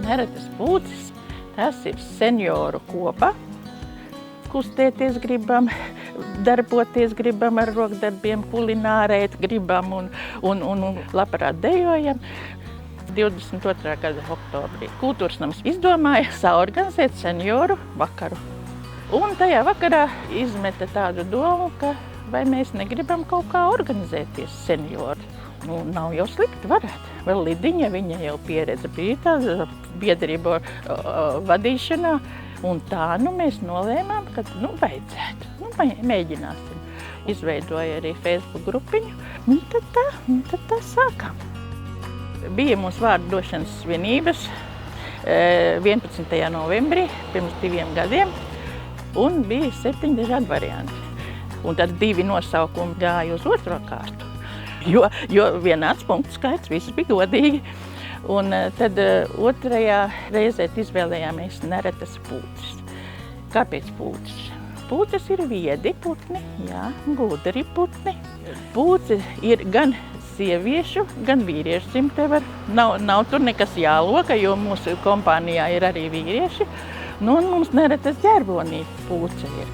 Neretas pūces, tas ir senioru kopa. Kustēties gribam, darboties gribam ar rokdarbiem, kulinārēt gribam un labprāt dejojam. 22. gada oktobrī Kultūras nams izdomāja saorganizēt senioru vakaru. Un tajā vakarā izmeta tādu domu, ka vai mēs negribam kaut kā organizēties seniori. Nu, nav jau slikti, varētu. Vēl Lidiņa, viņa jau pieredze bija tāda biedrība vadīšanā. Un tā mēs nolēmām, ka vajadzētu, mēģināsim. Izveidoja arī Facebook grupiņu, un tad tā sākām. Bija mums vārdu došanas svinības 11. novembrī, pirms 2 gadiem, un bija 7 dažādi varianti. Un tad 2 nosaukumi gāja uz otro kārtu, jo vienāds punktu skaits, viss bija godīgi. Un tad otrajā reizē izvēlējāmies Neretas pūces. Kāpēc pūces? Pūces ir viedi putni, gudri putni. Pūce ir gan sieviešu, gan vīriešu dzimteve. Nav tur nekas jāloka, jo mūsu kompānijā ir arī vīrieši. Nu, un mums Neretas ģerbonī pūce ir.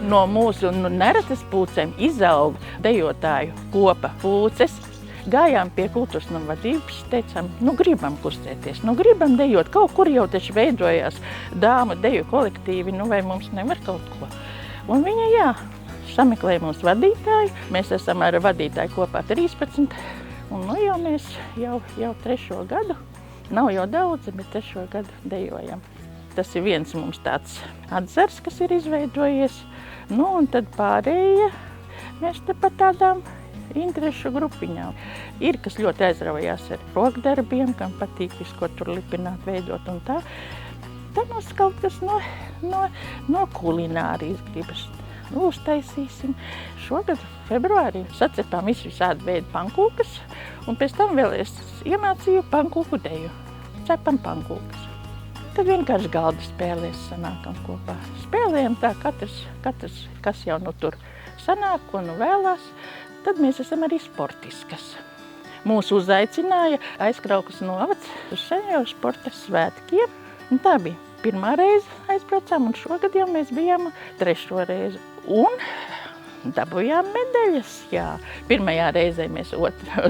No mūsu Neretas pūcēm izaug dejotāju kopa pūces. Gājām pie Kultūras nama vadības, teicām, gribam kustēties, gribam dejot. Kaut kur jau taču veidojās dāmu deju kolektīvi, vai mums nevar kaut ko. Un viņa, sameklēja mums vadītāju. Mēs esam ar vadītāju kopā 13. Un jau mēs jau 3. gadu, nav jau daudz, bet 3. gadu dejojam. Tas ir viens mums tāds atzars, kas ir izveidojies. Un tad pārējie mēs te pa tādām interešu grupiņām. Ir, kas ļoti aizraujās ar rokdarbiem, kam patīk visu, ko tur lipināt, veidot un tā. Tad mums kaut kas no kulinārijas gribas. Uztaisīsim. Šogad februārī sacepām visādi veidu pankūkas, un pēc tam vēl es iemācīju pankūku deju. Cepam pankūkas. Tad vienkārši galda spēlēs sanākam kopā. Spēlējam tā, katrs kas jau tur sanāk, ko vēlās. Tad mēs esam arī sportiskas. Mūs uzaicināja Aizkraukas novads uz senioru sporta svētkiem. Un tā bija 1. reize aizbraucām, un šogad jau mēs bijām 3. reizi. Un dabujām medaļas, 1. reizē mēs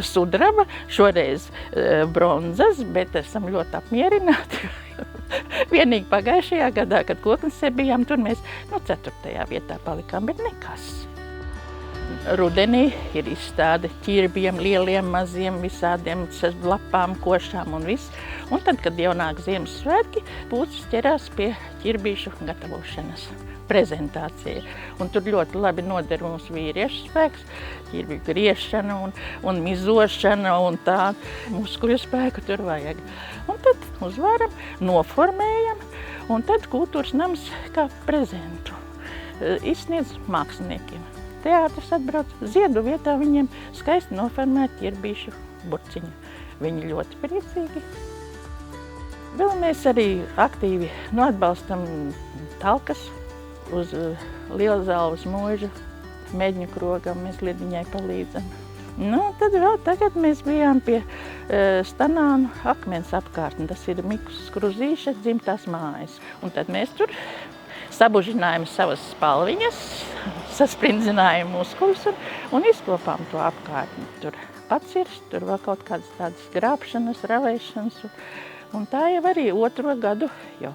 sudraba, šoreiz bronzas, bet esam ļoti apmierināti. Vienīgi pagājušajā gadā, kad Koknesē bijām, tur mēs 4. vietā palikām, bet nekas. Rudenī ir izstāde ķirbiem, lieliem, maziem, visādiem lapām, košām un viss. Un tad, kad jau nāk Ziemassvētki, pūces ķerās pie ķirbīšu gatavošanas prezentācija. Un tur ļoti labi noder mums vīriešu spēks, ķirbīju griešana un mizošana un tā. Muskuļu spēku tur vajag. Un tad uzvāram, noformējam, un tad Kultūras nams kā prezentu izsniedz māksliniekiem. Teātris atbrauc, ziedu vietā viņiem skaisti noformēt ķirbīšu burciņu. Viņi ļoti priecīgi. Vēl mēs arī aktīvi atbalstam talkas uz Lielzāles mūža medņu krogam, mēs Lidiņai palīdzam. Tad vēl tagad mēs bijām pie Stanānu akmens apkārtni, tas ir Mikus Skruzīša dzimtās mājas. Un tad mēs tur sabužinājām savas spalviņas, sasprindzinājām muskuļus un izkopām to apkārtni. Tur pacirs, tur vēl kaut kādas tādas grābšanas, ravēšanas. Un tā jau arī 2. gadu jau.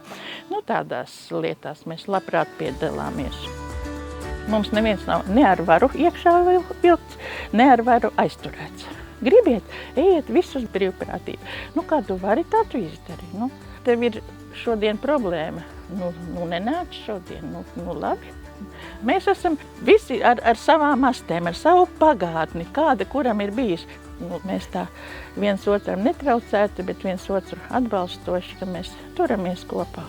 Tādās lietās mēs labprāt piedalāmies. Mums neviens nav ne ar varu iekšā vilkts, ne ar varu aizturēts. Gribiet, ejiet visus brīvprātību. Kā tu vari, tā tu izdari. Tev ir šodien problēma. Nenāc šodien, labi. Mēs esam visi ar savām astēm, ar savu pagātni, kāda kuram ir bijis. Mēs tā viens otram netraucēti, bet viens otru atbalstoši, ka mēs turamies kopā.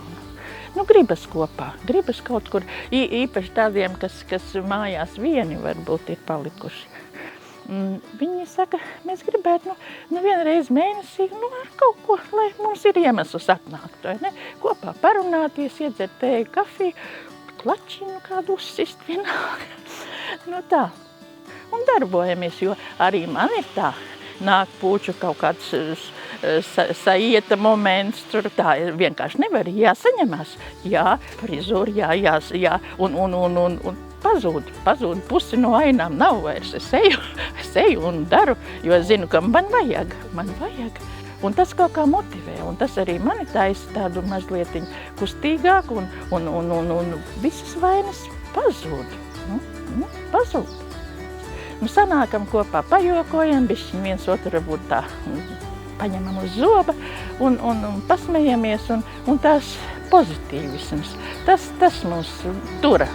Gribas kopā, gribas kaut kur, īpaši tādiem, kas mājās vieni varbūt ir palikuši. Viņi saka, mēs gribētu vienreiz mēnesī kaut ko, lai mums ir iemesls atnākt. Kopā parunāties, iedzert tēju, kafiju, klačiņu kādu uzsist vienalga. Tā. Un darbojamies, jo arī man ir tā, nāk puču kaut kāds saieta moments, tur tā vienkārši nevar, jāsaņemās, jā, frizūra, jā, un pazūd pusi no ainām, nav vairs, es eju un daru, jo es zinu, ka man vajag. Un tas kaut kā motivē, un tas arī mani taisa tādu mazlietiņu kustīgāku, un visas vainas pazūd. Pazūd. Sanākam kopā, pajokojam, bišķiņ viens otru varbūt tā paņemam uz zoba un pasmejamies, un tās pozitīvisms, tas mūs tura.